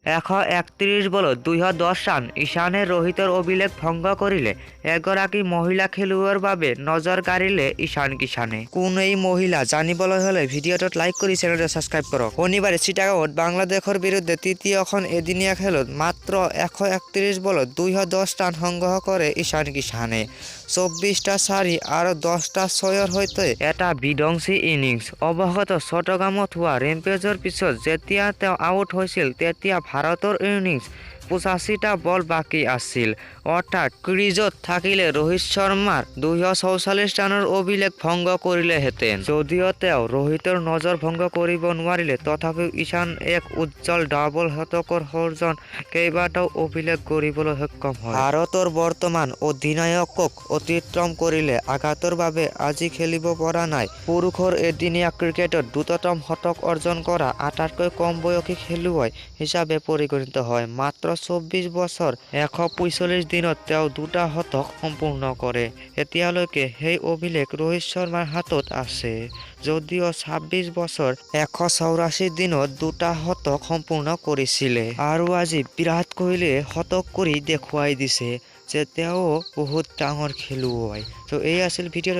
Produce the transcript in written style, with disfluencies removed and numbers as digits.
131 বলত 210 ৰান ঈশানে ৰোহিতৰ অভিলেখ ভংগ কৰিলে এগৰাকী মহিলা খেলুৱৈৰ বাবে নজৰ কাঢ়িলে ঈশান কিষাণে। কোন এই মহিলা জানিবলৈ হলে ভিডিঅ'টোত লাইক কৰি চেনেলটো ছাবস্ক্ৰাইব কৰক। শনিবাৰে চিটাগঙত বাংলাদেশৰ বিৰুদ্ধে তৃতীয়খন এদিনীয়া খেলত মাত্ৰ 131 বলত 210 ৰান সংগ্ৰহ কৰে ঈশান কিষাণে। 24টা 4 আৰু 10টা 6ৰ সৈতে এটা বিধ্বংসী ইনিংছ। অৱশেষত চট্টগ্ৰামত হোৱা ৰেম্পেজৰ পিছত যেতিয়া তেওঁ আউট হৈছিল তেতিয়া ভাৰতৰ ইনিংছ 85টা বল বাকী আছিল, অৰ্থাৎ ক্ৰিজত থাকিলে ৰোহিত শৰ্মাৰ 244 ৰানৰ অভিলেখ ভংগ কৰিলেহেঁতেন। যদিও তেওঁ ৰোহিতৰ নজৰ ভংগ কৰিব নোৱাৰিলে তথাপিও ঈশান এক উজ্জ্বল ডাবল শতকৰ সৰ্জন কেইবাটাও অভিলেখ গঢ়িবলৈ সক্ষম হয়। ভাৰতৰ বৰ্তমান অধিনায়কক অতিক্ৰম কৰিলে আঘাতৰ বাবে আজি খেলিব পৰা নাই। পুৰুষৰ এদিনীয়া ক্ৰিকেটত দ্ৰুততম শতক অৰ্জন কৰা আটাইতকৈ কম বয়সী খেলুৱৈ হিচাপে পৰিগণিত হয়। মাত্ৰ 24 বছৰ 145 দিনত তেওঁ 2টা শতক সম্পূৰ্ণ কৰে। এতিয়ালৈকে সেই অভিলেখ ৰোহিত শৰ্মাৰ হাতত আছে, যদিও 26 বছৰ 184 দিনত 2টা শতক সম্পূৰ্ণ কৰিছিলে। আৰু আজি বিৰাট কোহলিয়ে শতক কৰি দেখুৱাই দিছে যে তেওঁ বহুত ডাঙৰ খেলুৱৈ। তো এই আছিল ভিডিঅ'টো।